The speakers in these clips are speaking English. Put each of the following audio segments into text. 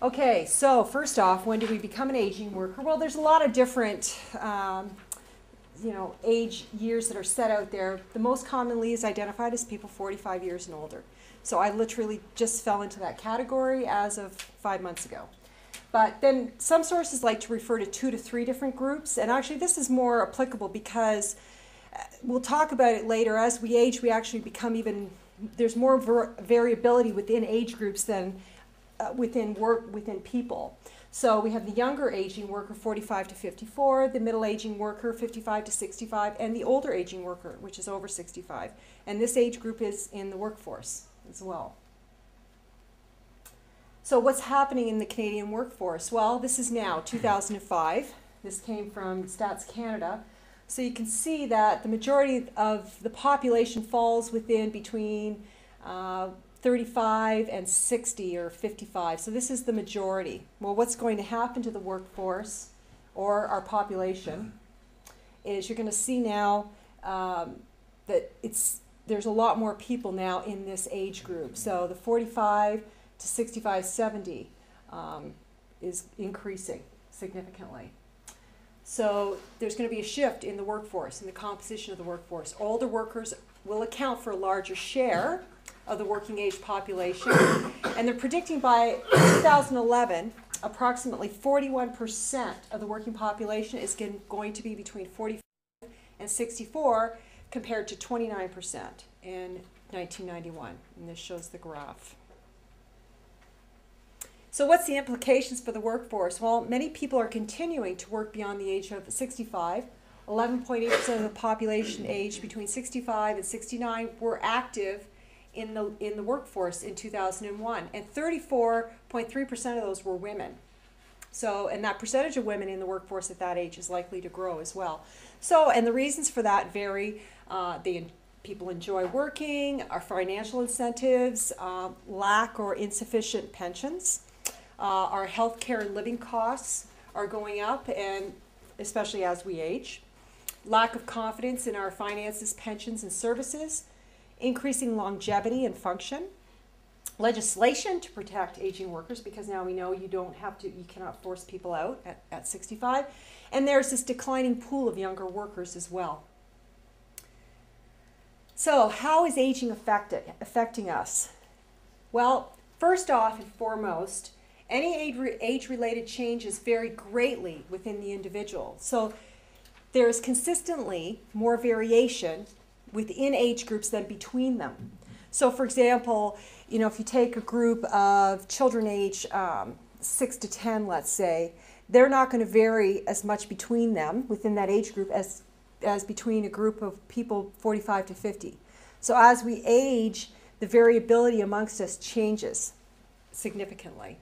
Okay, so first off, when do we become an aging worker? Well, there's a lot of different age years that are set out there. The most commonly is identified as people 45 years and older. So I literally just fell into that category as of 5 months ago. But then some sources like to refer to 2 to 3 different groups, and actually this is more applicable because we'll talk about it later. As we age, we actually become there's more variability within age groups than within people. So we have the younger aging worker, 45 to 54, the middle aging worker, 55 to 65, and the older aging worker, which is over 65. And this age group is in the workforce as well. So what's happening in the Canadian workforce? Well, this is now 2005. This came from Stats Canada. So you can see that the majority of the population falls within between 35 and 60 or 55. So this is the majority. Well, what's going to happen to the workforce or our population is you're going to see now that there's a lot more people now in this age group. So the 45 to 65, 70 is increasing significantly. So there's going to be a shift in the workforce, in the composition of the workforce. Older workers will account for a larger share of the working age population, and they're predicting by 2011 approximately 41% of the working population is going to be between 45 and 64 compared to 29% in 1991, and this shows the graph. So what's the implications for the workforce? Well, many people are continuing to work beyond the age of 65. 11.8% of the population aged between 65 and 69 were active in the workforce in 2001, and 34.3% of those were women. So, and that percentage of women in the workforce at that age is likely to grow as well. So, and the reasons for that vary. People enjoy working, our financial incentives, lack or insufficient pensions. Our health care and living costs are going up, and especially as we age. Lack of confidence in our finances, pensions, and services. Increasing longevity and function. Legislation to protect aging workers, because now we know you cannot force people out at 65. And there's this declining pool of younger workers as well. So how is aging affecting us? Well, first off and foremost, any age-related changes vary greatly within the individual. So there is consistently more variation within age groups than between them. So for example, if you take a group of children age 6 to 10, let's say, they're not going to vary as much between them within that age group as between a group of people 45 to 50. So as we age, the variability amongst us changes significantly.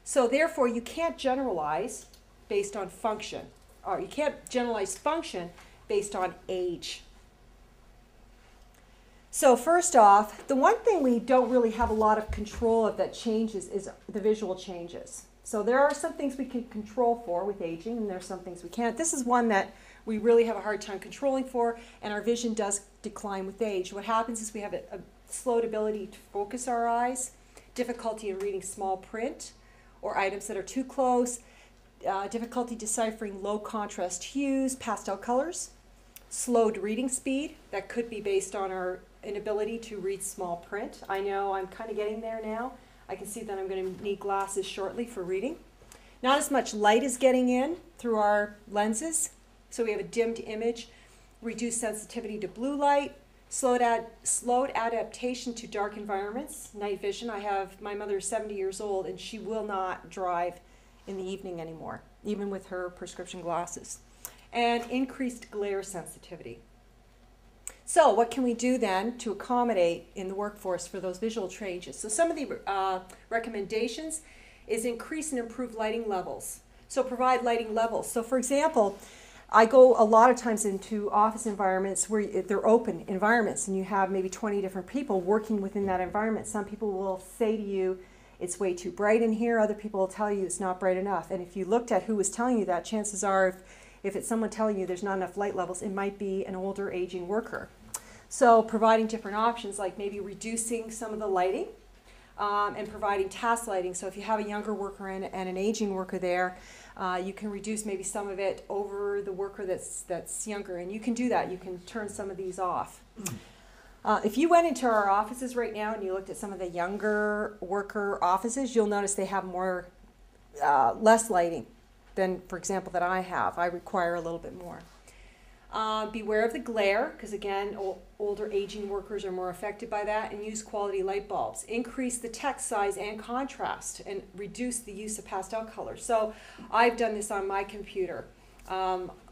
So therefore, you can't generalize based on function, or you can't generalize function based on age. So first off, the one thing we don't really have a lot of control of that changes is the visual changes. So there are some things we can control for with aging, and there are some things we can't. This is one that we really have a hard time controlling for, and our vision does decline with age. What happens is we have a slowed ability to focus our eyes, difficulty in reading small print or items that are too close, difficulty deciphering low contrast hues, pastel colors, slowed reading speed. That could be based on our inability to read small print. I know I'm kind of getting there now. I can see that I'm going to need glasses shortly for reading. Not as much light is getting in through our lenses, so we have a dimmed image, reduced sensitivity to blue light, slowed adaptation to dark environments, night vision. My mother is 70 years old, and she will not drive in the evening anymore, even with her prescription glasses. And increased glare sensitivity. So what can we do then to accommodate in the workforce for those visual changes? So some of the recommendations is increase and improve lighting levels. So provide lighting levels. So for example, I go a lot of times into office environments where they're open environments, and you have maybe 20 different people working within that environment. Some people will say to you, it's way too bright in here. Other people will tell you it's not bright enough. And if you looked at who was telling you that, chances are if it's someone telling you there's not enough light levels, it might be an older aging worker. So providing different options, like maybe reducing some of the lighting, and providing task lighting. So if you have a younger worker and an aging worker there, you can reduce maybe some of it over the worker that's younger, and you can do that. You can turn some of these off. If you went into our offices right now and you looked at some of the younger worker offices, you'll notice they have less lighting than, for example, that I have. I require a little bit more. Beware of the glare, because again, older aging workers are more affected by that, and use quality light bulbs. Increase the text size and contrast, and reduce the use of pastel colors. So I've done this on my computer.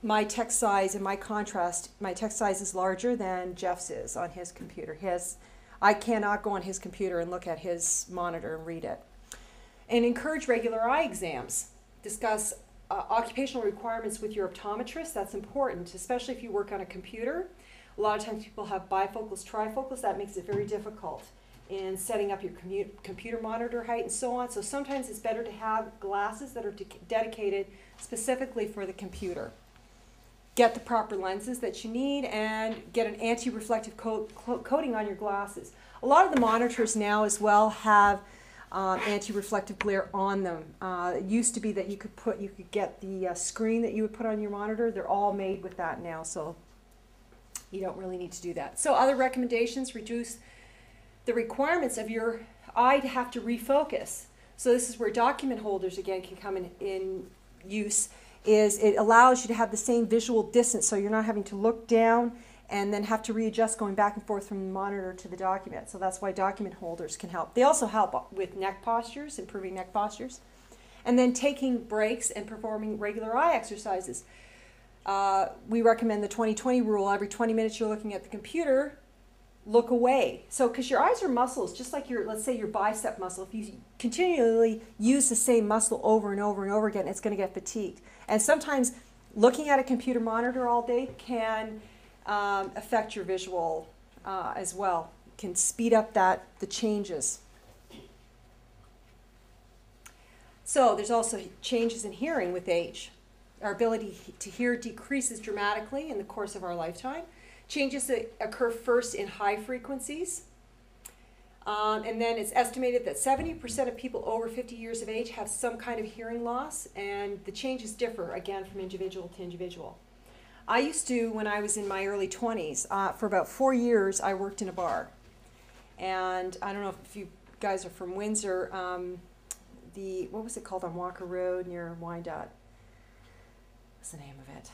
My text size and my contrast, my text size is larger than Jeff's is on his computer. I cannot go on his computer and look at his monitor and read it. And encourage regular eye exams. Discuss occupational requirements with your optometrist. That's important, especially if you work on a computer. A lot of times people have bifocals, trifocals. That makes it very difficult in setting up your computer monitor height and so on. So sometimes it's better to have glasses that are dedicated specifically for the computer. Get the proper lenses that you need, and get an anti-reflective coating on your glasses. A lot of the monitors now as well have anti-reflective glare on them. It used to be that you could get the screen that you would put on your monitor. They're all made with that now, so you don't really need to do that. So other recommendations: reduce the requirements of your eye to have to refocus. So this is where document holders again can come in use. It allows you to have the same visual distance, so you're not having to look down and then have to readjust going back and forth from the monitor to the document. So that's why document holders can help. They also help with neck postures, improving neck postures. And then taking breaks and performing regular eye exercises. We recommend the 20-20 rule. Every 20 minutes you're looking at the computer, look away. So, because your eyes are muscles, just like let's say your bicep muscle. If you continually use the same muscle over and over and over again, it's going to get fatigued. And sometimes looking at a computer monitor all day can affect your visual as well. It can speed up the changes. So there's also changes in hearing with age. Our ability to hear decreases dramatically in the course of our lifetime. Changes that occur first in high frequencies. And then it's estimated that 70% of people over 50 years of age have some kind of hearing loss, and the changes differ, again, from individual to individual. I used to, when I was in my early 20s, for about 4 years, I worked in a bar. And I don't know if you guys are from Windsor, what was it called on Walker Road near Wyandotte? What's the name of it?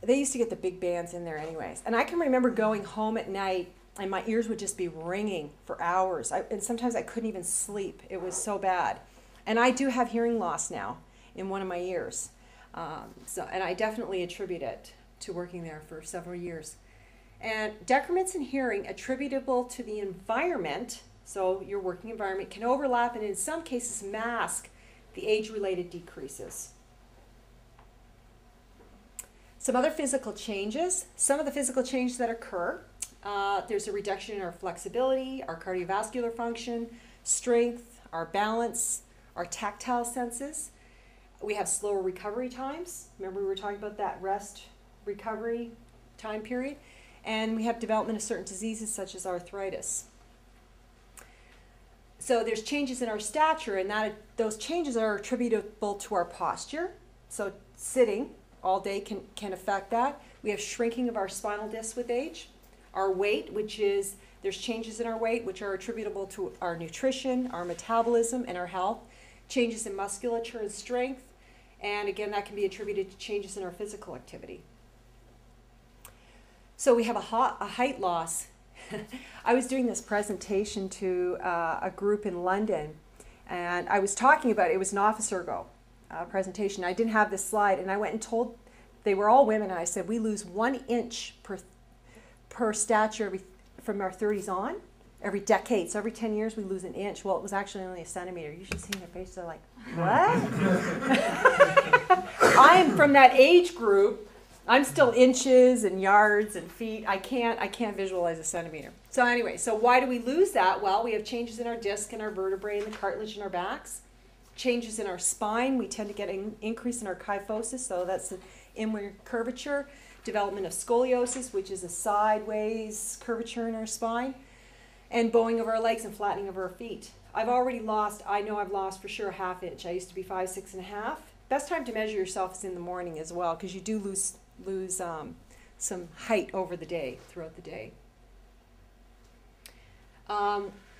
They used to get the big bands in there anyways. And I can remember going home at night and my ears would just be ringing for hours. And sometimes I couldn't even sleep. It was so bad. And I do have hearing loss now in one of my ears. And I definitely attribute it to working there for several years. And decrements in hearing attributable to the environment, so your working environment, can overlap and in some cases mask the age-related decreases. Some other physical changes. Some of the physical changes that occur, there's a reduction in our flexibility, our cardiovascular function, strength, our balance, our tactile senses. We have slower recovery times. Remember we were talking about that rest recovery time period. And we have development of certain diseases such as arthritis. So there's changes in our stature, and those changes are attributable to our posture. So sitting all day can affect that. We have shrinking of our spinal discs with age. Our weight, there's changes in our weight which are attributable to our nutrition, our metabolism, and our health. Changes in musculature and strength. And again, that can be attributed to changes in our physical activity. So we have a height loss. I was doing this presentation to a group in London, and I was talking about it was an office ergo presentation. I didn't have this slide, and I went and told, they were all women, and I said, we lose 1 inch per stature from our 30s on, every decade. So every 10 years we lose 1 inch. Well, it was actually only 1 centimeter. You should see their faces. They're like, what? I'm from that age group. I'm still inches and yards and feet. I can't visualize 1 centimeter. So anyway, so why do we lose that? Well, we have changes in our disc and our vertebrae and the cartilage in our backs. Changes in our spine. We tend to get an increase in our kyphosis, so that's the inward curvature. Development of scoliosis, which is a sideways curvature in our spine. And bowing of our legs and flattening of our feet. I've already lost, I know I've lost for sure a ½ inch. I used to be 5', 6.5". Best time to measure yourself is in the morning as well, because you do lose some height over the day, throughout the day.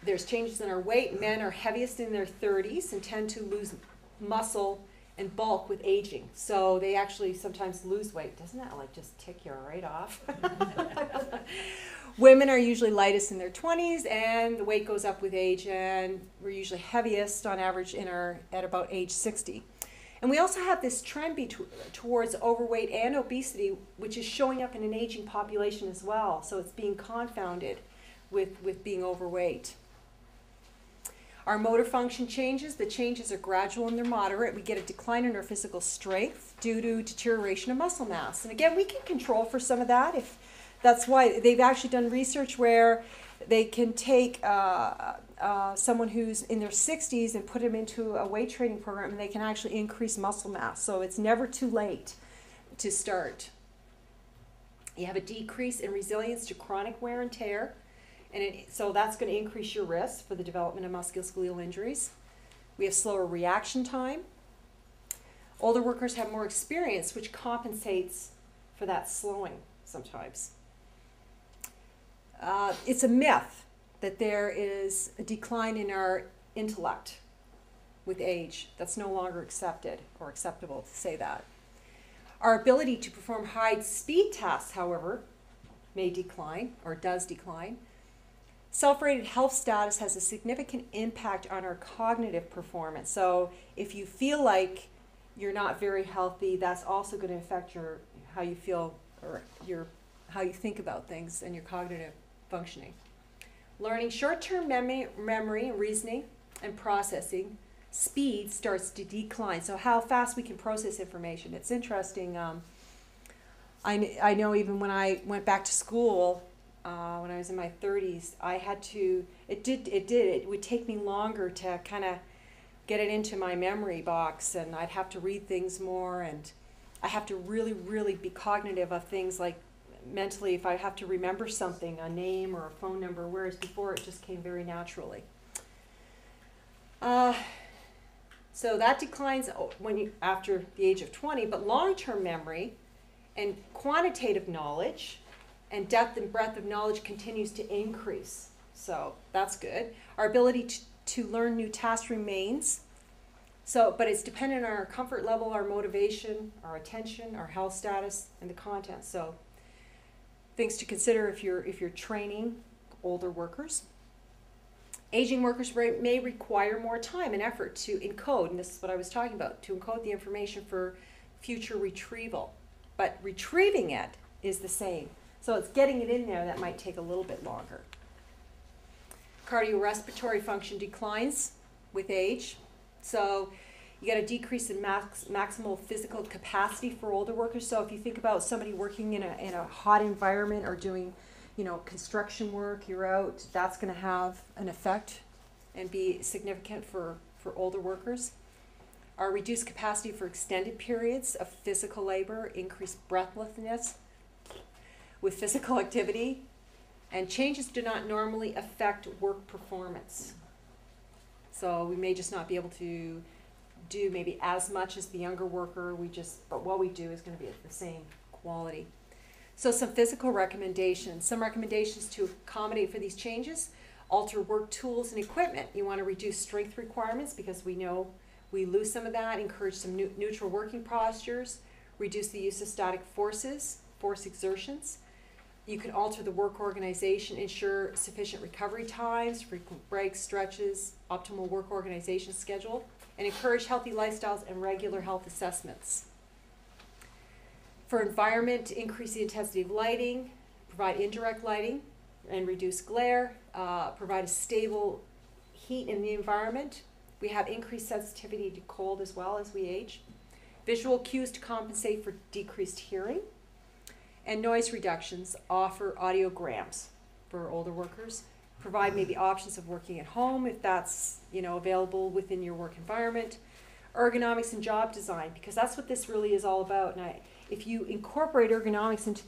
There's changes in our weight. Men are heaviest in their 30s and tend to lose muscle and bulk with aging. So they actually sometimes lose weight. Doesn't that like just tick you right off? Women are usually lightest in their 20s, and the weight goes up with age, and we're usually heaviest on average at about age 60. And we also have this trend towards overweight and obesity, which is showing up in an aging population as well. So it's being confounded with being overweight. Our motor function changes. The changes are gradual and they're moderate. We get a decline in our physical strength due to deterioration of muscle mass. And again, we can control for some of that. That's why they've actually done research where they can take someone who's in their 60s and put them into a weight training program, and they can actually increase muscle mass. So it's never too late to start. You have a decrease in resilience to chronic wear and tear. So that's going to increase your risk for the development of musculoskeletal injuries. We have slower reaction time. Older workers have more experience, which compensates for that slowing sometimes. It's a myth that there is a decline in our intellect with age. That's no longer accepted or acceptable to say that. Our ability to perform high-speed tasks, however, may decline or does decline. Self-rated health status has a significant impact on our cognitive performance. So if you feel like you're not very healthy, that's also going to affect how you feel or how you think about things and your cognitive functioning. Learning short-term memory, reasoning, and processing speed starts to decline. So how fast we can process information. It's interesting. I know even when I went back to school, when I was in my 30s, I had to, it would take me longer to kind of get it into my memory box, and I'd have to read things more, and I have to really, really be cognitive of things like mentally if I have to remember something, a name or a phone number, whereas before it just came very naturally. So that declines after the age of 20, but long-term memory and quantitative knowledge and depth and breadth of knowledge continues to increase. So that's good. Our ability to learn new tasks remains. But it's dependent on our comfort level, our motivation, our attention, our health status, and the content. So things to consider if you're training older workers. Aging workers may require more time and effort to encode, and this is what I was talking about, to encode the information for future retrieval. But retrieving it is the same. So it's getting it in there that might take a little bit longer. Cardiorespiratory function declines with age. So you get a decrease in maximal physical capacity for older workers. So if you think about somebody working in a hot environment or doing, construction work, you're out, that's going to have an effect and be significant for older workers. Our reduced capacity for extended periods of physical labor, increased breathlessness with physical activity, and changes do not normally affect work performance. So we may just not be able to do maybe as much as the younger worker, but what we do is going to be at the same quality. So some physical recommendations. Some recommendations to accommodate for these changes: alter work tools and equipment. You want to reduce strength requirements because we know we lose some of that. Encourage some neutral working postures. Reduce the use of static force exertions. You can alter the work organization, ensure sufficient recovery times, frequent breaks, stretches, optimal work organization schedule, and encourage healthy lifestyles and regular health assessments. For environment, increase the intensity of lighting, provide indirect lighting and reduce glare, provide a stable heat in the environment. We have increased sensitivity to cold as well as we age. Visual cues to compensate for decreased hearing. And noise reductions, offer audiograms for older workers. Provide maybe options of working at home if that's available within your work environment. Ergonomics and job design, because that's what this really is all about. And if you incorporate ergonomics into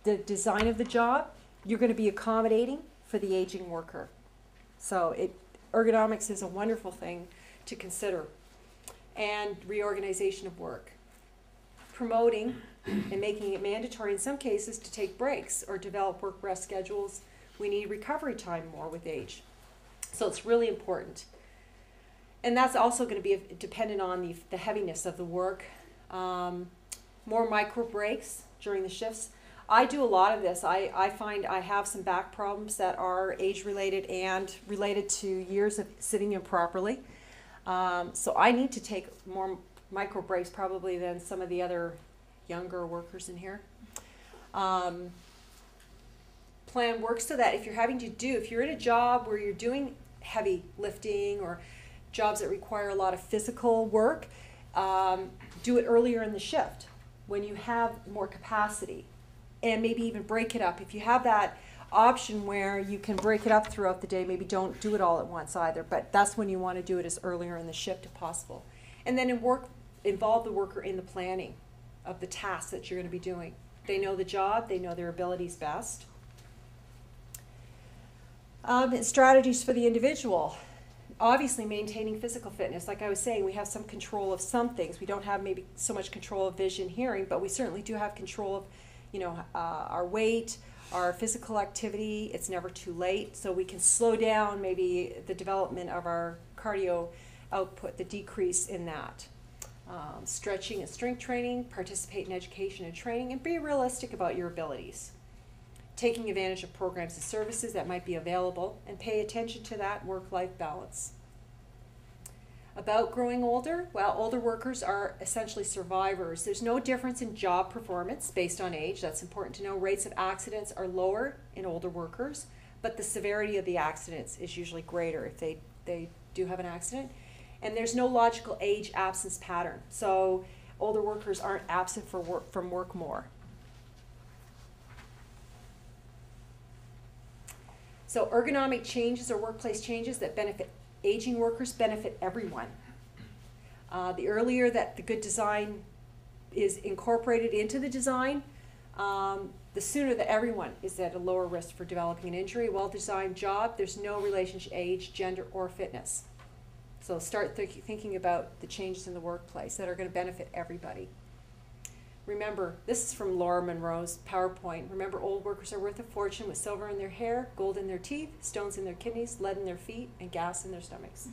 the design of the job, you're going to be accommodating for the aging worker. So ergonomics is a wonderful thing to consider. And reorganization of work. Promoting and making it mandatory in some cases to take breaks or develop work rest schedules. We need recovery time more with age. So it's really important. And that's also going to be dependent on the heaviness of the work. More micro breaks during the shifts. I do a lot of this. I find I have some back problems that are age-related and related to years of sitting improperly. So I need to take more micro breaks probably than some of the other younger workers in here. Plan work so that if you're in a job where you're doing heavy lifting or jobs that require a lot of physical work, do it earlier in the shift when you have more capacity, and maybe even break it up. If you have that option where you can break it up throughout the day, maybe don't do it all at once either, but that's when you want to do it, as earlier in the shift if possible. And then involve the worker in the planning of the tasks that you're going to be doing. They know the job, they know their abilities best. Strategies for the individual. Obviously maintaining physical fitness. Like I was saying, we have some control of some things. We don't have maybe so much control of vision, hearing, but we certainly do have control of, our weight, our physical activity. It's never too late, so we can slow down maybe the development of our cardio output, the decrease in that. Stretching and strength training, participate in education and training, and be realistic about your abilities. Taking advantage of programs and services that might be available, and pay attention to that work-life balance. About growing older, well, older workers are essentially survivors. There's no difference in job performance based on age. That's important to know. Rates of accidents are lower in older workers, but the severity of the accidents is usually greater if they do have an accident. And there's no logical age absence pattern. So older workers aren't absent from work more. So ergonomic changes or workplace changes that benefit aging workers benefit everyone. The earlier that the good design is incorporated into the design, the sooner that everyone is at a lower risk for developing an injury. Well-designed job, there's no relationship to age, gender, or fitness. So start thinking about the changes in the workplace that are going to benefit everybody. Remember, this is from Laura Monroe's PowerPoint. Remember, old workers are worth a fortune with silver in their hair, gold in their teeth, stones in their kidneys, lead in their feet, and gas in their stomachs.